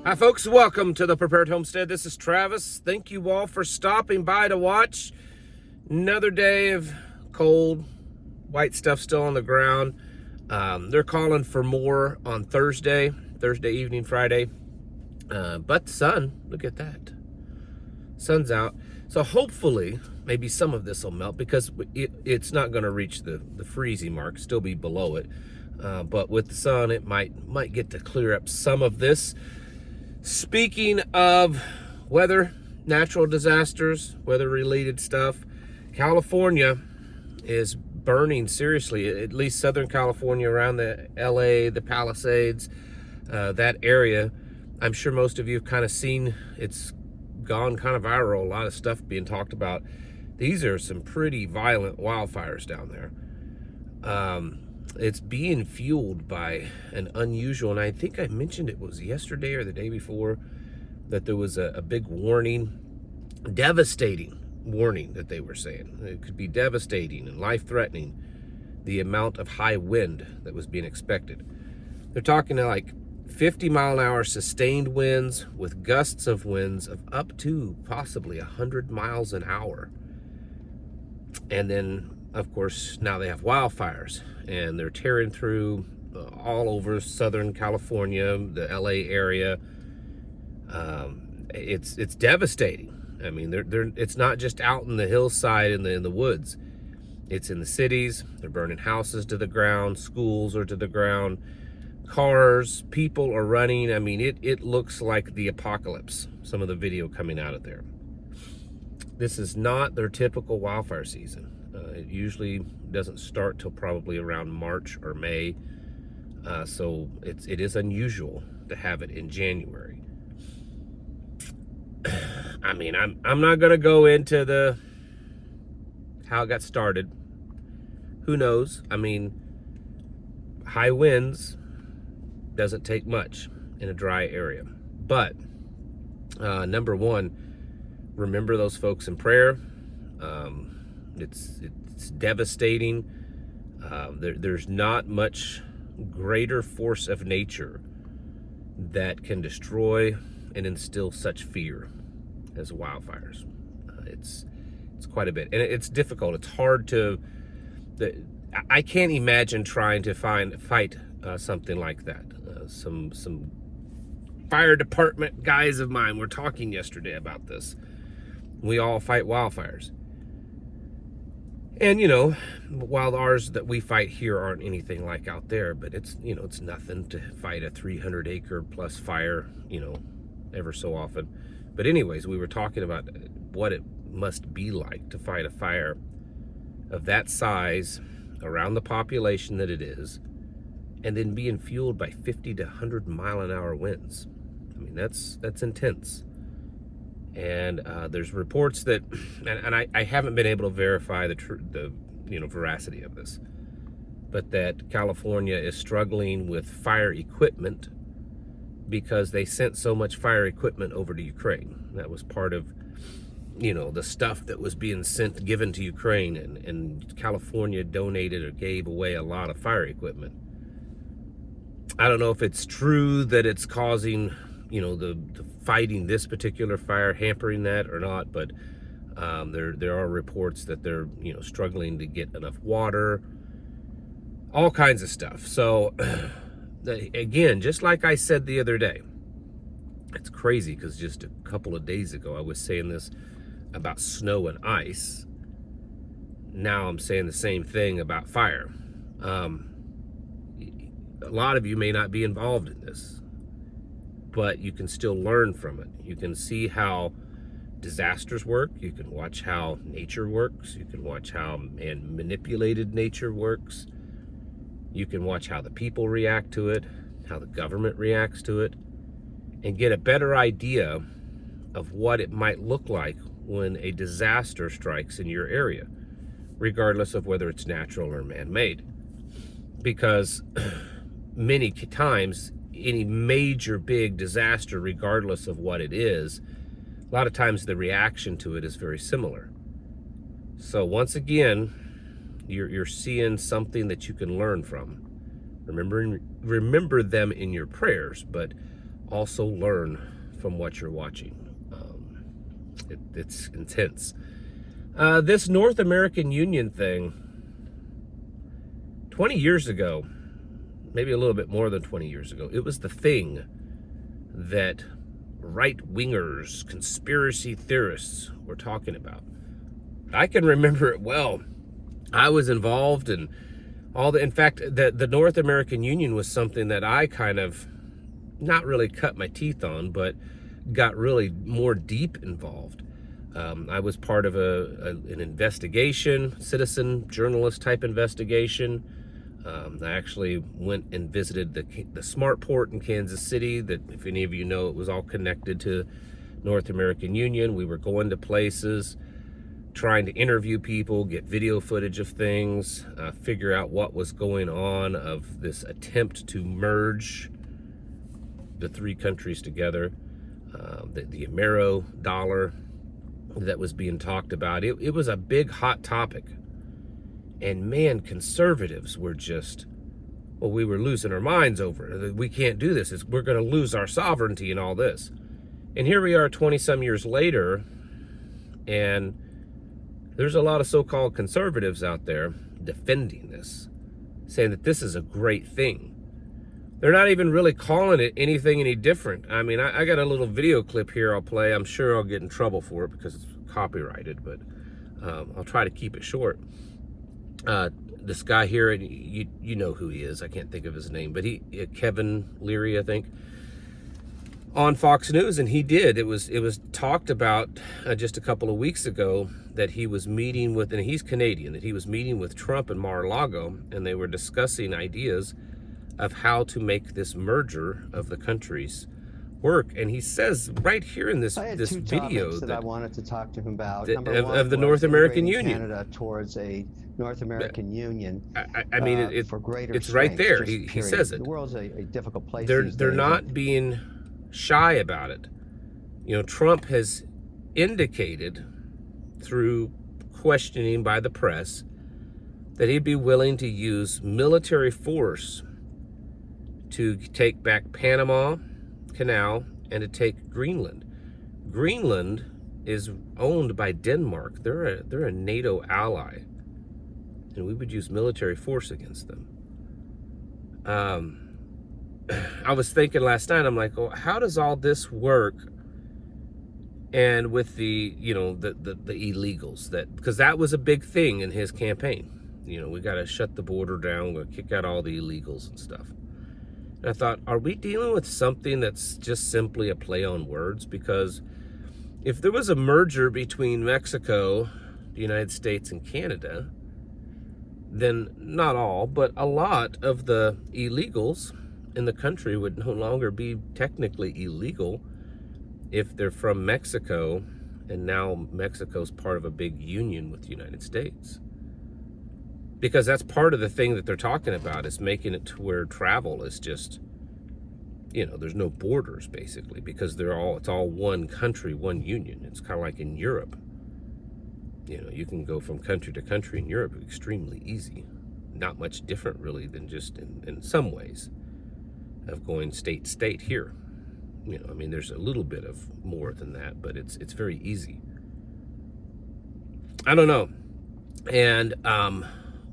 Hi folks, welcome to the Prepared Homestead. This is Travis. Thank you all for stopping by to watch another day of cold, white stuff still on the ground. They're calling for more on Thursday evening, Friday. But the sun, look at that. Sun's out. So hopefully, maybe some of this will melt because it's not going to reach the freezing mark, still be below it. But with the sun, it might get to clear up some of this. Speaking of weather, natural disasters, weather-related stuff, California is burning seriously, at least Southern California around the LA, the Palisades, that area. I'm sure most of you have kind of seen, it's gone kind of viral, a lot of stuff being talked about. These are some pretty violent wildfires down there. It's being fueled by an unusual, and I think I mentioned it was yesterday or the day before, that there was a big warning, devastating warning that they were saying. It could be devastating and life-threatening, the amount of high wind that was being expected. They're talking like 50-mile-an-hour sustained winds with gusts of winds of up to possibly 100 miles an hour. And then, of course, now they have wildfires, and they're tearing through all over Southern California, the LA area. It's devastating. I mean, it's not just out in the hillside in the woods. It's in the cities. They're burning houses to the ground, schools are to the ground, cars, people are running. I mean, it looks like the apocalypse, some of the video coming out of there. This is not their typical wildfire season. It usually doesn't start till probably around March or May. So it is unusual to have it in January. I mean, I'm not gonna go into how it got started. Who knows? I mean, high winds doesn't take much in a dry area. But number one, remember those folks in prayer. It's devastating. There's not much greater force of nature that can destroy and instill such fear as wildfires. It's quite a bit, and it's difficult. It's hard to. I can't imagine trying to fight something like that. Some fire department guys of mine were talking yesterday about this. We all fight wildfires. And, you know, while ours that we fight here aren't anything like out there, but it's, you know, it's nothing to fight a 300-acre plus fire, you know, ever so often. But anyways, we were talking about what it must be like to fight a fire of that size around the population that it is, and then being fueled by 50 to 100 mile-an-hour winds. I mean, that's intense. And there's reports that, and I haven't been able to verify the veracity of this, but that California is struggling with fire equipment because they sent so much fire equipment over to Ukraine. That was part of, you know, the stuff that was being given to Ukraine, and California donated or gave away a lot of fire equipment. I don't know if it's true that it's causing, you know, the fighting this particular fire, hampering that or not, but there are reports that they're, you know, struggling to get enough water, all kinds of stuff. So again, just like I said the other day, it's crazy because just a couple of days ago I was saying this about snow and ice. Now I'm saying the same thing about fire. A lot of you may not be involved in this, but you can still learn from it. You can see how disasters work. You can watch how nature works. You can watch how manipulated nature works. You can watch how the people react to it, how the government reacts to it, and get a better idea of what it might look like when a disaster strikes in your area, regardless of whether it's natural or man-made. Because many times, any major big disaster, regardless of what it is, a lot of times the reaction to it is very similar. So once again, you're seeing something that you can learn from. Remember them in your prayers, but also learn from what you're watching. It's intense. This North American Union thing, 20 years ago, maybe a little bit more than 20 years ago, it was the thing that right-wingers, conspiracy theorists were talking about. I can remember it well. I was involved in in fact, the North American Union was something that I kind of not really cut my teeth on, but got really more deep involved. I was part of an investigation, citizen journalist type investigation. I actually went and visited the Smart Port in Kansas City, that if any of you know, it was all connected to North American Union. We were going to places, trying to interview people, get video footage of things, figure out what was going on of this attempt to merge the three countries together. The Amero dollar that was being talked about. It was a big hot topic. And man, conservatives were just, well, we were losing our minds over it. We can't do this. We're going to lose our sovereignty and all this. And here we are 20 some years later, and there's a lot of so-called conservatives out there defending this, saying that this is a great thing. They're not even really calling it anything any different. I mean, I got a little video clip here I'll play. I'm sure I'll get in trouble for it because it's copyrighted, but I'll try to keep it short. This guy here, you know who he is. I can't think of his name, but Kevin Leary, I think, on Fox News, and he did. It was talked about just a couple of weeks ago that he was meeting with, and he's Canadian, that he was meeting with Trump in Mar-a-Lago, and they were discussing ideas of how to make this merger of the countries work. And he says right here in this video that I wanted to talk to him about. Of the North American Union, Canada towards a North American Union. I mean, it's right there. He says it. The world's a difficult place. They're not being shy about it. You know, Trump has indicated through questioning by the press that he'd be willing to use military force to take back Panama Canal and to take Greenland. Greenland is owned by Denmark. They're a NATO ally, and we would use military force against them. I was thinking last night, I'm like, oh, how does all this work? And with the illegals, because that was a big thing in his campaign. You know, we got to shut the border down. We're going to kick out all the illegals and stuff. And I thought, are we dealing with something that's just simply a play on words? Because if there was a merger between Mexico, the United States, and Canada, then not all, but a lot of the illegals in the country would no longer be technically illegal if they're from Mexico, and now Mexico's part of a big union with the United States. Because that's part of the thing that they're talking about, is making it to where travel is just, there's no borders basically, because it's all one country, one union. It's kind of like in Europe. You can go from country to country in Europe extremely easy. Not much different really than just in some ways of going state to state here. There's a little bit of more than that, but it's very easy. I don't know. And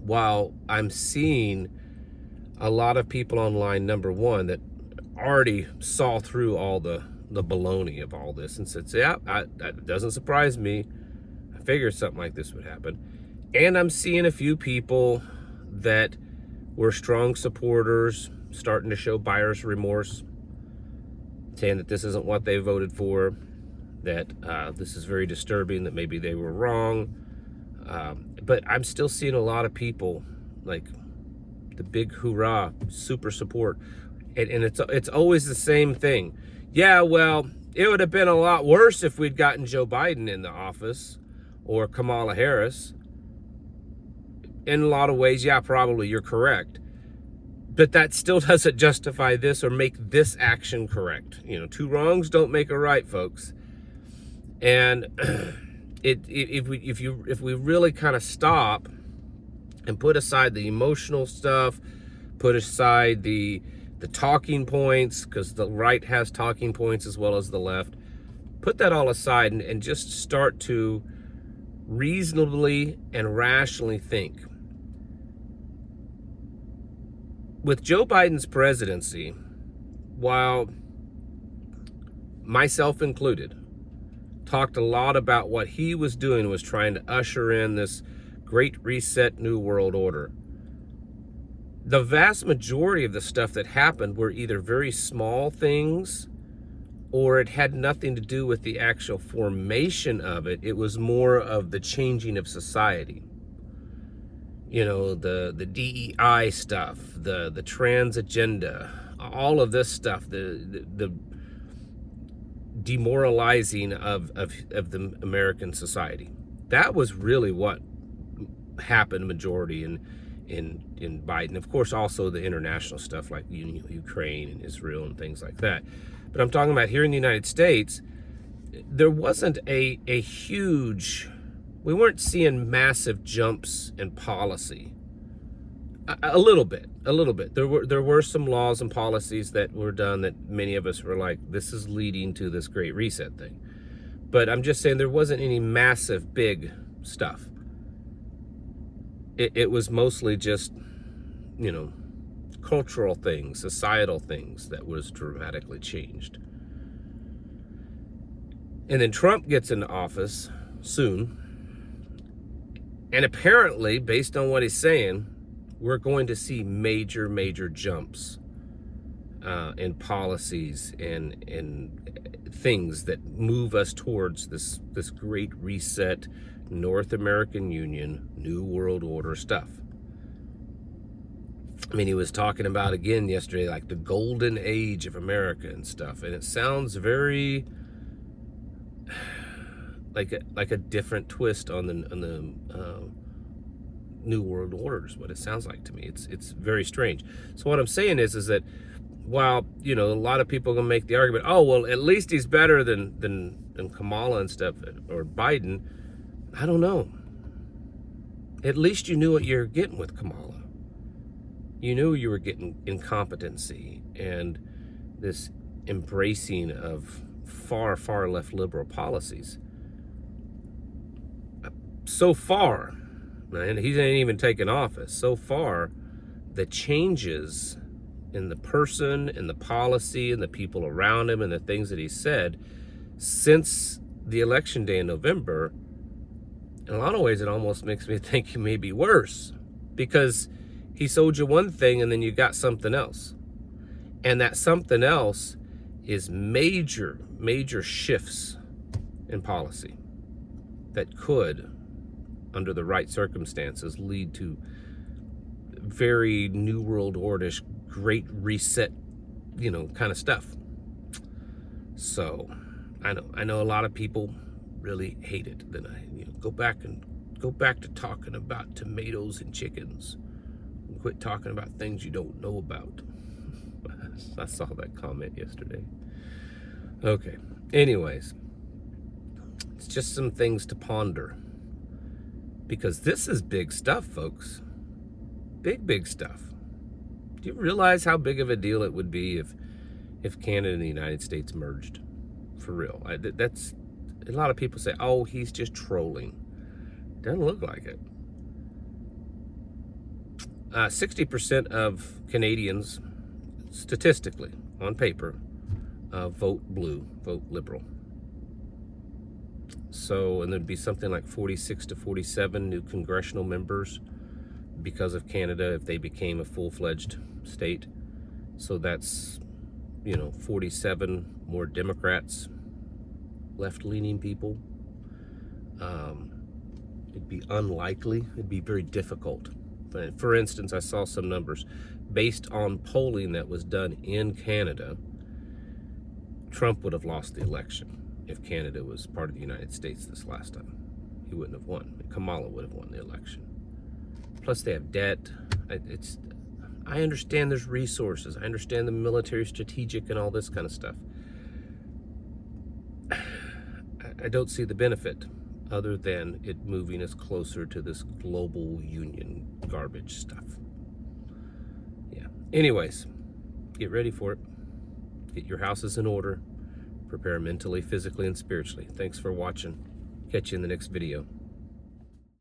while I'm seeing a lot of people online, number one, that already saw through all the baloney of all this and said, yeah, that doesn't surprise me. I figured something like this would happen. And I'm seeing a few people that were strong supporters starting to show buyer's remorse, saying that this isn't what they voted for, that this is very disturbing, that maybe they were wrong. But I'm still seeing a lot of people, like the big hoorah, super support. And it's always the same thing. Yeah, well, it would have been a lot worse if we'd gotten Joe Biden in the office or Kamala Harris. In a lot of ways, yeah, probably, you're correct. But that still doesn't justify this or make this action correct. Two wrongs don't make a right, folks. And if we really kind of stop and put aside the emotional stuff, put aside the the talking points, because the right has talking points as well as the left. Put that all aside and just start to reasonably and rationally think. With Joe Biden's presidency, while myself included, talked a lot about what he was doing was trying to usher in this great reset new world order. The vast majority of the stuff that happened were either very small things or it had nothing to do with the actual formation of it. It was more of the changing of society. You know, the DEI stuff, the trans agenda, all of this stuff, the demoralizing of the American society. That was really what happened majority in Biden. Of course, also the international stuff like Ukraine and Israel and things like that. But I'm talking about here in the United States, there wasn't a huge, we weren't seeing massive jumps in policy. A little bit. There were some laws and policies that were done that many of us were like, this is leading to this great reset thing. But I'm just saying there wasn't any massive big stuff. It was mostly just, you know, cultural things, societal things that was dramatically changed. And then Trump gets into office soon. And apparently, based on what he's saying, we're going to see major jumps in policies and things that move us towards this great reset, North American Union, New World Order stuff. I mean, he was talking about again yesterday, like the golden age of America and stuff, and it sounds very like a different twist on the New World Order is what it sounds like to me. It's very strange. So what I'm saying is that while, you know, a lot of people are gonna make the argument, oh well, at least he's better than Kamala and stuff or Biden. I don't know. At least you knew what you're getting with Kamala. You knew you were getting incompetency and this embracing of far left liberal policies. So far, and he ain't even taken office, so far, the changes in the person and the policy and the people around him and the things that he said since the election day in November, in a lot of ways it almost makes me think he may be worse, because he sold you one thing and then you got something else. And that something else is major shifts in policy that could, under the right circumstances, lead to very New World Order-ish, great reset, you know, kind of stuff. So I know a lot of people really hate it. Then go back to talking about tomatoes and chickens. Quit talking about things you don't know about. I saw that comment yesterday. Okay. Anyways, it's just some things to ponder. Because this is big stuff, folks. Big stuff. Do you realize how big of a deal it would be if Canada and the United States merged? For real. That's a lot of people say, oh, he's just trolling. Doesn't look like it. 60% of Canadians, statistically, on paper, vote blue, vote liberal. So, and there'd be something like 46 to 47 new congressional members because of Canada if they became a full-fledged state. So that's, 47 more Democrats, left-leaning people. It'd be unlikely. It'd be very difficult. But for instance, I saw some numbers based on polling that was done in Canada. Trump would have lost the election if Canada was part of the United States this last time. He wouldn't have won. Kamala would have won the election. Plus they have debt. I understand there's resources. I understand the military strategic and all this kind of stuff. I don't see the benefit other than it moving us closer to this global union garbage stuff. Yeah. Anyways, get ready for it. Get your houses in order. Prepare mentally, physically, and spiritually. Thanks for watching. Catch you in the next video.